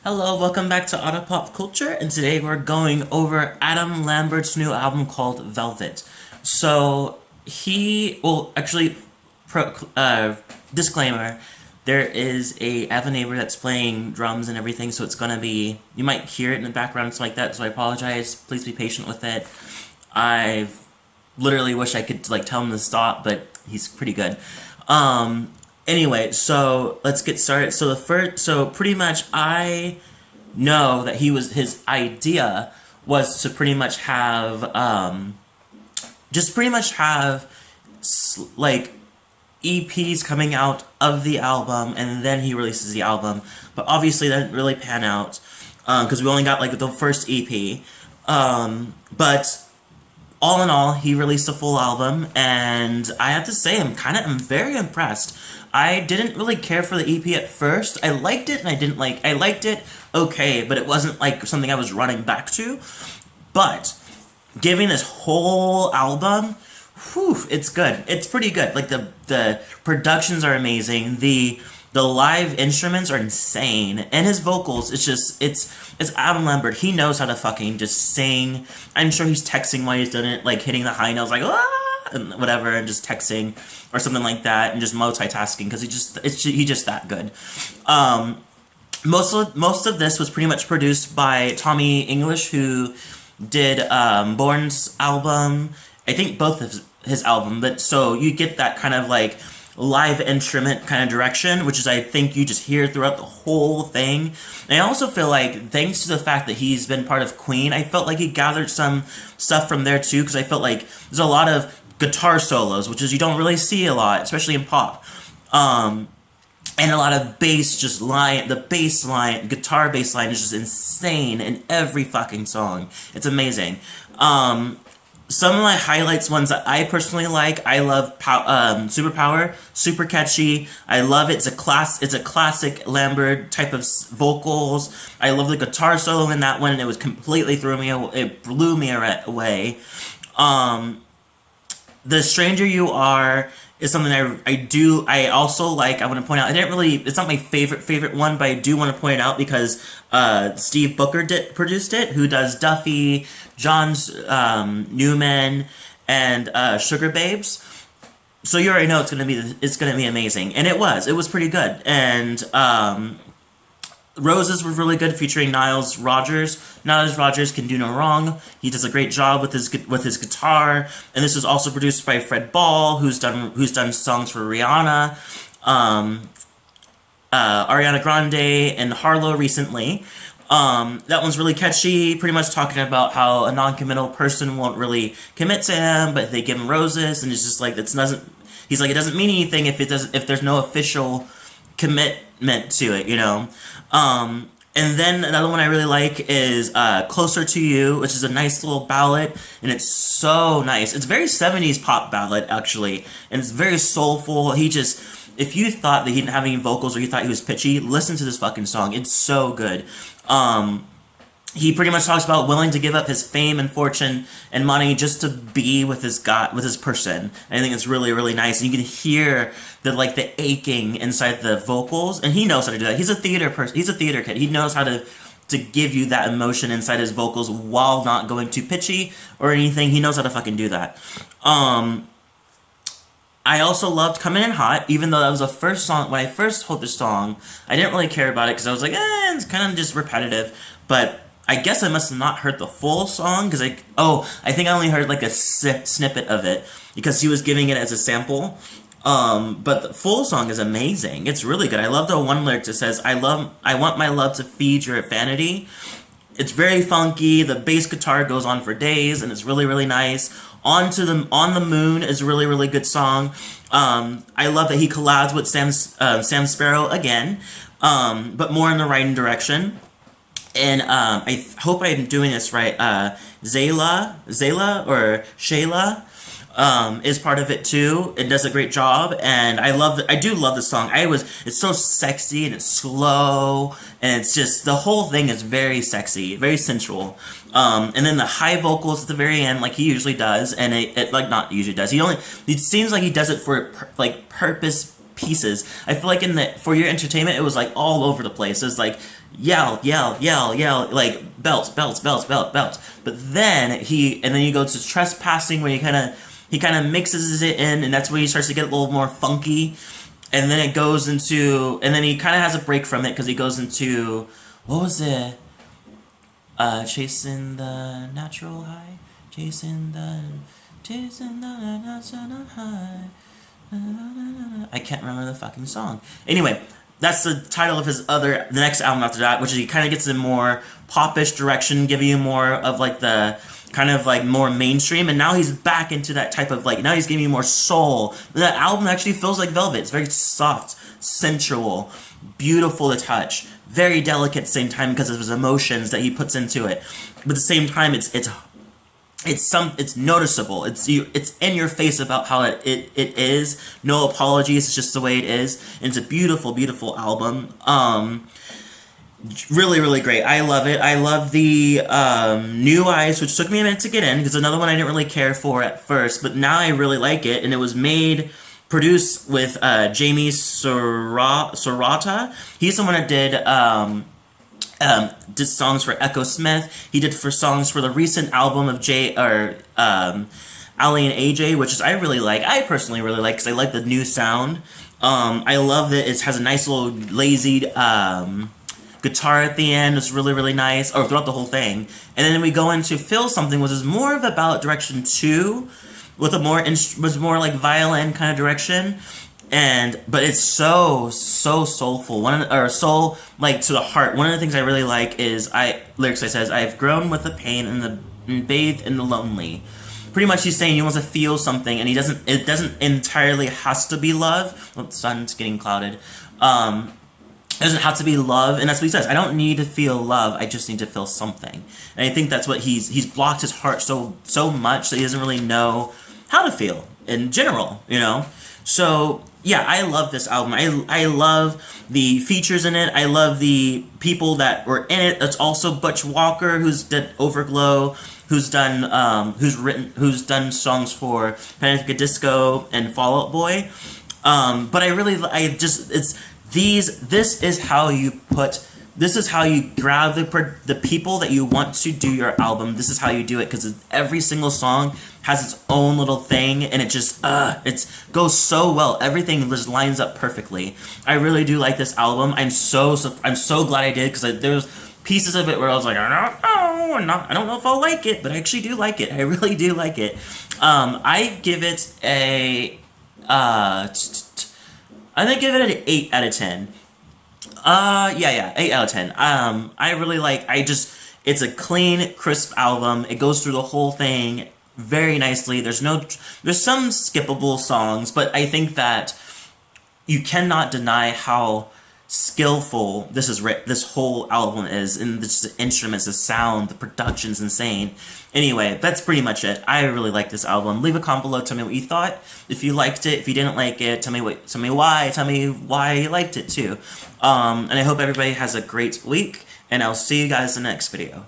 Hello, welcome back to Otter Pop Culture, and today we're going over Adam Lambert's new album called Velvet. Actually, disclaimer, I have a neighbor that's playing drums and everything, so it's gonna be, you might hear it in the background, stuff like that, so I apologize, please be patient with it. I literally wish I could, tell him to stop, but he's pretty good. Anyway, so let's get started. So pretty much I know that his idea was to pretty much have, just pretty much have, like, EPs coming out of the album, and then he releases the album. But obviously that didn't really pan out, because we only got, like, the first EP. But all in all, he released a full album, and I have to say, I'm very impressed. I didn't really care for the EP at first. I liked it, and I liked it okay, but it wasn't, like, something I was running back to. But, giving this whole album, it's good. It's pretty good. Like, the productions are amazing. The live instruments are insane, and his vocals, it's Adam Lambert. He knows how to fucking just sing. I'm sure he's texting while he's doing it, like hitting the high notes, like and whatever, and just texting or something like that, and just multitasking because he's just that good. Most of this was pretty much produced by Tommy English, who did Bourne's album. I think both of his album, but so you get that kind of like live instrument kind of direction, which is I think you just hear throughout the whole thing. And I also feel like, thanks to the fact that he's been part of Queen, I felt like he gathered some stuff from there too, because I felt like there's a lot of guitar solos, which is you don't really see a lot, especially in pop. And a lot of bass, guitar bass line is just insane in every fucking song. It's amazing. Some of my highlights, ones that I personally like, I love Superpower, super catchy. I love it. It's a classic Lambert type of vocals. I love the guitar solo in that one, and it blew me away. The Stranger You Are is something I also like. I want to point out, it's not my favorite one, but I do want to point it out because Steve Booker produced it, who does Duffy, John's Newman, and Sugar Babes. So you already know it's gonna be amazing, and it was pretty good. And Roses was really good, featuring Niles Rodgers. Niles Rodgers can do no wrong. He does a great job with his guitar. And this was also produced by Fred Ball, who's done songs for Rihanna, Ariana Grande, and Harlow recently. That one's really catchy, pretty much talking about how a non-committal person won't really commit to him, but they give him roses, and it's just like, it doesn't mean anything if there's no official commitment to it, you know? And then another one I really like is Closer to You, which is a nice little ballad, and it's so nice. It's very 70s pop ballad, actually, and it's very soulful. If you thought that he didn't have any vocals or you thought he was pitchy, listen to this fucking song. It's so good. He pretty much talks about willing to give up his fame and fortune and money just to be with his person. And I think it's really, really nice. And you can hear the aching inside the vocals, and he knows how to do that. He's a theater person. He's a theater kid. He knows how to give you that emotion inside his vocals while not going too pitchy or anything. He knows how to fucking do that. I also loved Comin In Hot, even though that was the first song. When I first heard the song, I didn't really care about it because I was like, it's kind of just repetitive. But I guess I must have not heard the full song because I think I only heard like a snippet of it because he was giving it as a sample. But the full song is amazing. It's really good. I love the one lyric that says, I want my love to feed your vanity. It's very funky. The bass guitar goes on for days, and it's really, really nice. On the Moon is a really, really good song. I love that he collabs with Sam Sparrow again, but more in the right direction. And I hope I'm doing this right. Zayla or Shayla is part of it too. It does a great job, and I do love the song. It's so sexy and it's slow, and it's just, the whole thing is very sexy, very sensual. And then the high vocals at the very end, like he usually does, and it like not usually does. It seems like he does it for purpose pieces. I feel like in the For Your Entertainment, it was like all over the place. It was like yell, yell, yell, yell, like belts, belts, belts, belts, belts. But then he goes to Trespassing, where he kind of mixes it in, and that's where he starts to get a little more funky. And then it goes into, and then he kind of has a break from it because he goes into, what was it? Chasing the natural high, chasing the natural high. I can't remember the fucking song. Anyway, that's the title of the next album after that, which he kind of gets in more popish direction, giving you more of like the kind of like more mainstream, and now he's back into that type of like, now he's giving you more soul. That album actually feels like velvet. It's very soft, sensual, beautiful to touch, very delicate at the same time because of his emotions that he puts into it. But at the same time, it's noticeable. It's in your face about how it is. No apologies. It's just the way it is. And it's a beautiful, beautiful album. Really, really great. I love it. I love the New Eyes, which took me a minute to get in because another one I didn't really care for at first, but now I really like it. And it was produced with Jamie Serrata. He's the one that did songs for Echo Smith. He did songs for the recent album of Ali and AJ, which I really like. I personally really like because I like the new sound. I love that it has a nice little lazy guitar at the end. It's really, really nice, or throughout the whole thing. And then we go into Feel Something, which is more of about direction 2, with was more like violin kind of direction. But it's so soulful. Soul, like, to the heart. One of the things I really like is lyrics I says, "I've grown with the pain and bathed in the lonely." Pretty much he's saying he wants to feel something, and it doesn't entirely has to be love. Well, the sun's getting clouded. It doesn't have to be love, and that's what he says. I don't need to feel love. I just need to feel something. And I think that's what he's blocked his heart so much that he doesn't really know how to feel in general, you know? So, yeah, I love this album. I love the features in it. I love the people that were in it. It's also Butch Walker, who's done Overglow, who's done songs for Panic! At the Disco and Fall Out Boy. But this is how you grab the people that you want to do your album. This is how you do it, because every single song has its own little thing, and it just it goes so well. Everything just lines up perfectly. I really do like this album. I'm so glad I did, because there's pieces of it where I was like, I don't know if I'll like it, but I actually do like it. I really do like it. I give it a I think give it an 8 out of 10. 8 out of 10. I really it's a clean, crisp album. It goes through the whole thing very nicely. There's some skippable songs, but I think that you cannot deny how skillful this whole album is, and the instruments, the sound, the production's insane. Anyway, that's pretty much it. I really like this album. Leave a comment below. Tell me what you thought. If you liked it, if you didn't like it, tell me why. Tell me why you liked it too. And I hope everybody has a great week, and I'll see you guys in the next video.